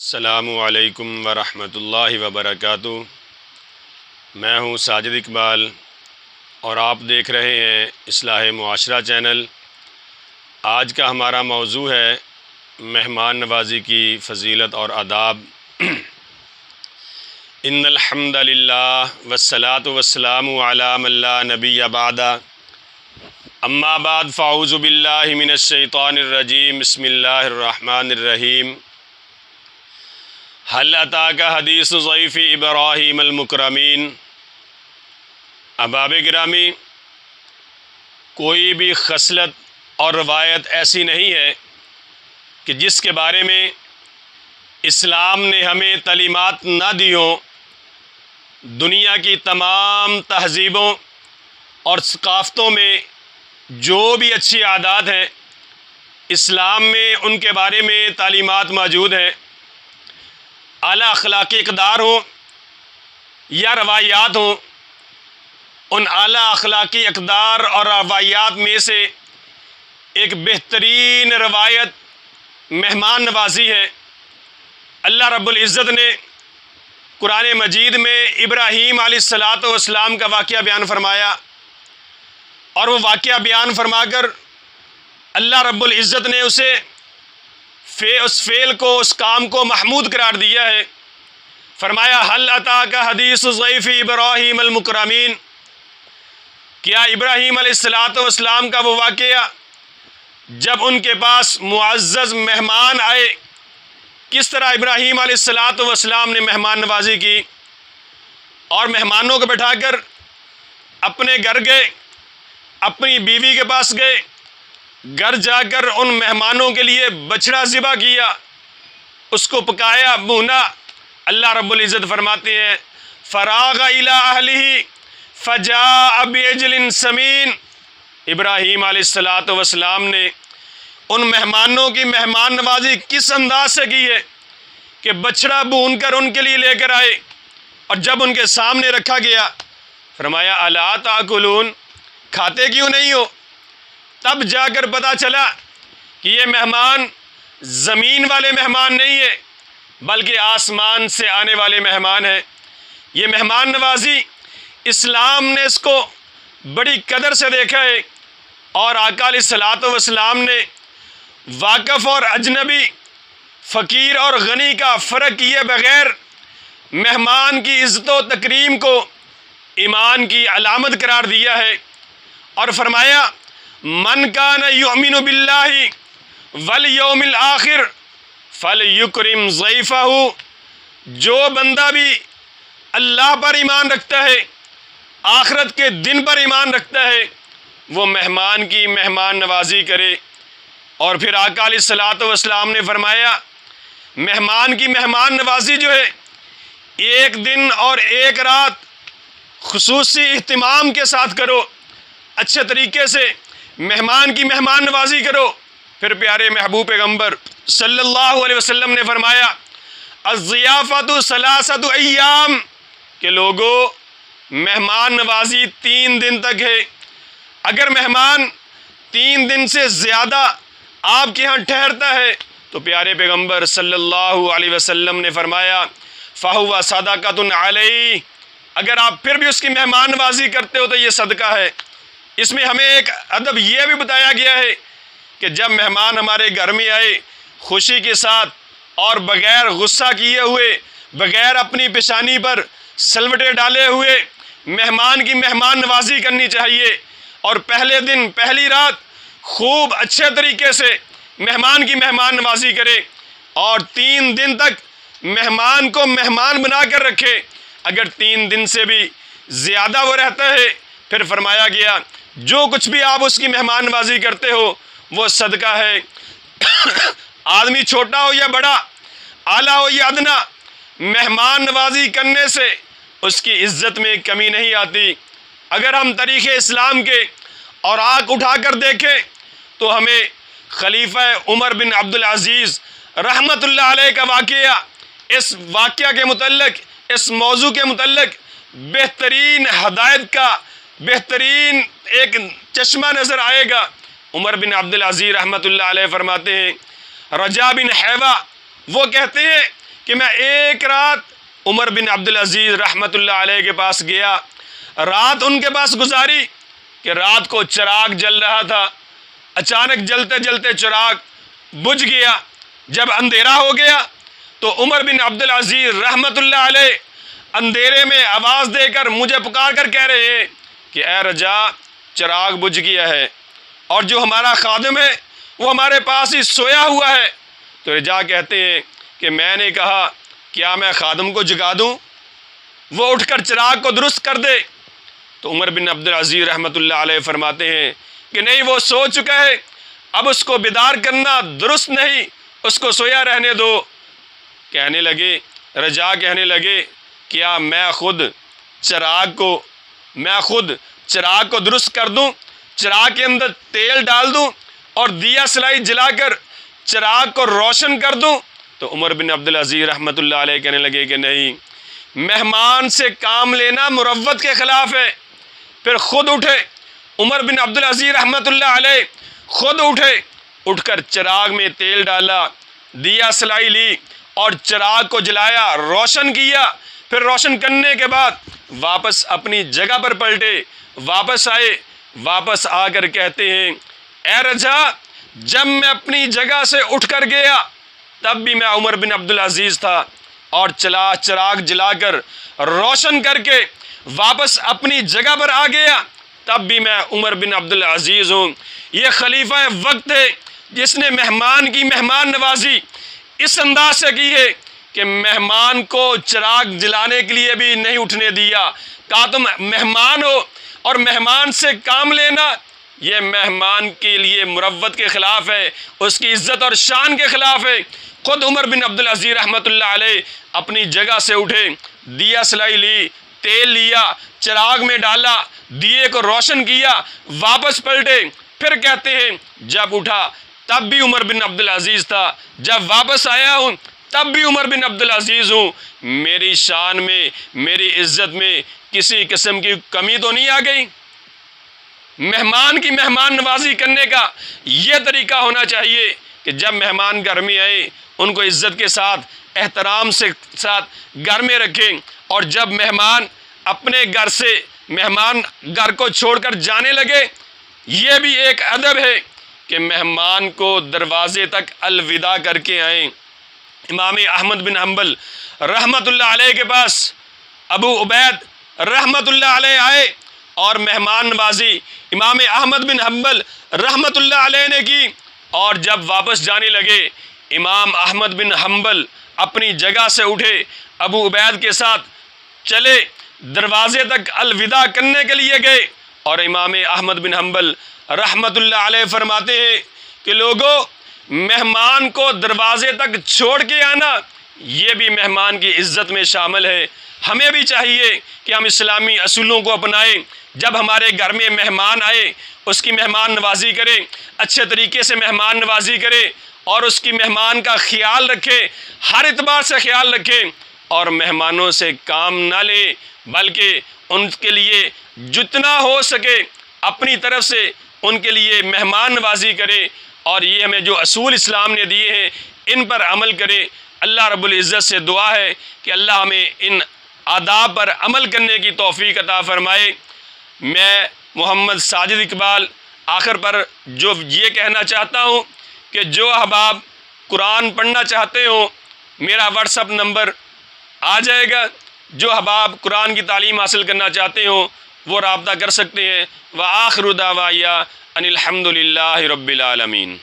السلام علیکم ورحمۃ اللہ وبرکاتہ۔ میں ہوں ساجد اقبال اور آپ دیکھ رہے ہیں اصلاح معاشرہ چینل۔ آج کا ہمارا موضوع ہے مہمان نوازی کی فضیلت اور آداب۔ ان الحمد للہ والصلاۃ والسلام علی من لا نبی بعد، اما بعد فاعوذ باللہ من الشیطان الرجیم، بسم اللہ الرحمن الرحیم۔ هل اتاک حدیث ضیف ابراہیم المکرمین۔ احباب گرامی، کوئی بھی خصلت اور روایت ایسی نہیں ہے کہ جس کے بارے میں اسلام نے ہمیں تعلیمات نہ دی ہوں۔ دنیا کی تمام تہذیبوں اور ثقافتوں میں جو بھی اچھی عادات ہیں، اسلام میں ان کے بارے میں تعلیمات موجود ہیں۔ اعلیٰ اخلاقی اقدار ہوں یا روایات ہوں، ان اعلیٰ اخلاقی اقدار اور روایات میں سے ایک بہترین روایت مہمان نوازی ہے۔ اللہ رب العزت نے قرآن مجید میں ابراہیم علیہ السلام کا واقعہ بیان فرمایا، اور وہ واقعہ بیان فرما کر اللہ رب العزت نے اس فعل کو، اس کام کو محمود قرار دیا ہے۔ فرمایا هل اتاک حدیث ضیف ابراہیم المکرمین۔ کیا ابراہیم علیہ السلام کا وہ واقعہ جب ان کے پاس معزز مہمان آئے، کس طرح ابراہیم علیہ السلام نے مہمان نوازی کی اور مہمانوں کو بٹھا کر اپنے گھر گئے، اپنی بیوی کے پاس گئے، گھر جا کر ان مہمانوں کے لیے بچڑا ذبح کیا، اس کو پکایا، بھونا۔ اللہ رب العزت فرماتے ہیں فراغ الی اہلہ فجاء بعجل سمین۔ ابراہیم علیہ السلام نے ان مہمانوں کی مہمان نوازی کس انداز سے کی ہے کہ بچڑا بھون کر ان کے لیے لے کر آئے، اور جب ان کے سامنے رکھا گیا فرمایا الا تاکلون، کھاتے کیوں نہیں ہو؟ تب جا کر پتہ چلا کہ یہ مہمان زمین والے مہمان نہیں ہے، بلکہ آسمان سے آنے والے مہمان ہیں۔ یہ مہمان نوازی اسلام نے اس کو بڑی قدر سے دیکھا ہے، اور آقا علیہ السلام نے واقف اور اجنبی، فقیر اور غنی کا فرق کیے بغیر مہمان کی عزت و تکریم کو ایمان کی علامت قرار دیا ہے، اور فرمایا من کان یؤمن باللہ والیوم الآخر فلیکرم ضیفہ۔ جو بندہ بھی اللہ پر ایمان رکھتا ہے، آخرت کے دن پر ایمان رکھتا ہے، وہ مہمان کی مہمان نوازی کرے۔ اور پھر آقا علیہ السلام نے فرمایا مہمان کی مہمان نوازی جو ہے، ایک دن اور ایک رات خصوصی اہتمام کے ساتھ کرو، اچھے طریقے سے مہمان کی مہمان نوازی کرو۔ پھر پیارے محبوب پیغمبر صلی اللہ علیہ وسلم نے فرمایا الضیافۃ ثلاثۃ ایام، کہ لوگوں مہمان نوازی 3 دن تک ہے۔ اگر مہمان 3 دن سے زیادہ آپ کے ہاں ٹھہرتا ہے تو پیارے پیغمبر صلی اللہ علیہ وسلم نے فرمایا فہو صدقۃ علیہ، اگر آپ پھر بھی اس کی مہمان نوازی کرتے ہو تو یہ صدقہ ہے۔ اس میں ہمیں ایک ادب یہ بھی بتایا گیا ہے کہ جب مہمان ہمارے گھر میں آئے، خوشی کے ساتھ اور بغیر غصہ کیے ہوئے، بغیر اپنی پیشانی پر سلوٹے ڈالے ہوئے مہمان کی مہمان نوازی کرنی چاہیے، اور پہلے دن پہلی رات خوب اچھے طریقے سے مہمان کی مہمان نوازی کرے، اور 3 دن تک مہمان کو مہمان بنا کر رکھے۔ اگر 3 دن سے بھی زیادہ وہ رہتا ہے، پھر فرمایا گیا جو کچھ بھی آپ اس کی مہمان نوازی کرتے ہو وہ صدقہ ہے۔ آدمی چھوٹا ہو یا بڑا، اعلیٰ ہو یا ادنا، مہمان نوازی کرنے سے اس کی عزت میں کمی نہیں آتی۔ اگر ہم طریق اسلام کے اور آنکھ اٹھا کر دیکھیں تو ہمیں خلیفہ عمر بن عبدالعزیز رحمۃ اللہ علیہ کا واقعہ، اس واقعہ کے متعلق، اس موضوع کے متعلق بہترین ہدایت کا بہترین ایک چشمہ نظر آئے گا۔ عمر بن عبدالعزیز رحمۃ اللہ علیہ فرماتے ہیں رجا بن حیوہ وہ کہتے ہیں کہ میں ایک رات عمر بن عبدالعزیز رحمۃ اللہ علیہ کے پاس گیا، رات ان کے پاس گزاری کہ رات کو چراغ جل رہا تھا، اچانک جلتے جلتے چراغ بجھ گیا۔ جب اندھیرا ہو گیا تو عمر بن عبدالعزیز رحمۃ اللہ علیہ اندھیرے میں آواز دے کر مجھے پکار کر کہہ رہے ہیں کہ اے رجا، چراغ بجھ گیا ہے اور جو ہمارا خادم ہے وہ ہمارے پاس ہی سویا ہوا ہے۔ تو رجا کہتے ہیں کہ میں نے کہا کیا میں خادم کو جگا دوں، وہ اٹھ کر چراغ کو درست کر دے؟ تو عمر بن عبدالعزیز رحمۃ اللہ علیہ فرماتے ہیں کہ نہیں، وہ سو چکا ہے، اب اس کو بیدار کرنا درست نہیں، اس کو سویا رہنے دو۔ رجا کہنے لگے کیا میں خود چراغ کو درست کر دوں، چراغ کے اندر تیل ڈال دوں اور دیا سلائی جلا کر چراغ کو روشن کر دوں؟ تو عمر بن عبدالعزیز رحمۃ اللہ علیہ کہنے لگے کہ نہیں، مہمان سے کام لینا مروت کے خلاف ہے۔ پھر خود اٹھے عمر بن عبدالعزیز رحمۃ اللہ علیہ، خود اٹھ کر چراغ میں تیل ڈالا، دیا سلائی لی اور چراغ کو جلایا، روشن کیا۔ پھر روشن کرنے کے بعد واپس اپنی جگہ پر پلٹے، واپس آئے، واپس آ کر کہتے ہیں اے رجا، جب میں اپنی جگہ سے اٹھ کر گیا تب بھی میں عمر بن عبدالعزیز تھا، اور چراغ جلا کر روشن کر کے واپس اپنی جگہ پر آ گیا تب بھی میں عمر بن عبدالعزیز ہوں۔ یہ خلیفہ وقت ہے جس نے مہمان کی مہمان نوازی اس انداز سے کی ہے کہ مہمان کو چراغ جلانے کے لیے بھی نہیں اٹھنے دیا، کہا تم مہمان ہو اور مہمان سے کام لینا یہ مہمان کے لیے مروت کے خلاف ہے، اس کی عزت اور شان کے خلاف ہے۔ خود عمر بن عبدالعزیز رحمۃ اللہ علیہ اپنی جگہ سے اٹھے، دیا سلائی لی، تیل لیا، چراغ میں ڈالا، دیے کو روشن کیا، واپس پلٹے۔ پھر کہتے ہیں جب اٹھا تب بھی عمر بن عبدالعزیز تھا، جب واپس آیا ہوں تب بھی عمر بن عبدالعزیز ہوں۔ میری شان میں، میری عزت میں کسی قسم کی کمی تو نہیں آ گئی؟ مہمان کی مہمان نوازی کرنے کا یہ طریقہ ہونا چاہیے کہ جب مہمان گھر میں آئے ان کو عزت کے ساتھ، احترام سے ساتھ گھر میں رکھیں، اور جب مہمان اپنے گھر سے مہمان گھر کو چھوڑ کر جانے لگے، یہ بھی ایک ادب ہے کہ مہمان کو دروازے تک الوداع کر کے آئیں۔ امام احمد بن حنبل رحمۃ اللہ علیہ کے پاس ابو عبید رحمۃ اللہ علیہ آئے اور مہمان نوازی امام احمد بن حنبل رحمۃ اللہ علیہ نے کی، اور جب واپس جانے لگے امام احمد بن حنبل اپنی جگہ سے اٹھے، ابو عبید کے ساتھ چلے، دروازے تک الوداع کرنے کے لیے گئے، اور امام احمد بن حنبل رحمۃ اللہ علیہ فرماتے ہیں کہ لوگوں، مہمان کو دروازے تک چھوڑ کے آنا یہ بھی مہمان کی عزت میں شامل ہے۔ ہمیں بھی چاہیے کہ ہم اسلامی اصولوں کو اپنائیں، جب ہمارے گھر میں مہمان آئے اس کی مہمان نوازی کریں، اچھے طریقے سے مہمان نوازی کریں اور اس کی مہمان کا خیال رکھیں، ہر اعتبار سے خیال رکھیں، اور مہمانوں سے کام نہ لیں بلکہ ان کے لیے جتنا ہو سکے اپنی طرف سے ان کے لیے مہمان نوازی کریں، اور یہ ہمیں جو اصول اسلام نے دیے ہیں ان پر عمل کریں۔ اللہ رب العزت سے دعا ہے کہ اللہ ہمیں ان آداب پر عمل کرنے کی توفیق عطا فرمائے۔ میں محمد ساجد اقبال آخر پر جو یہ کہنا چاہتا ہوں کہ جو احباب قرآن پڑھنا چاہتے ہوں میرا واٹس اپ نمبر آ جائے گا، جو احباب قرآن کی تعلیم حاصل کرنا چاہتے ہوں وہ رابطہ کر سکتے ہیں۔ وآخر دعوایا ان الحمد للہ رب العالمین۔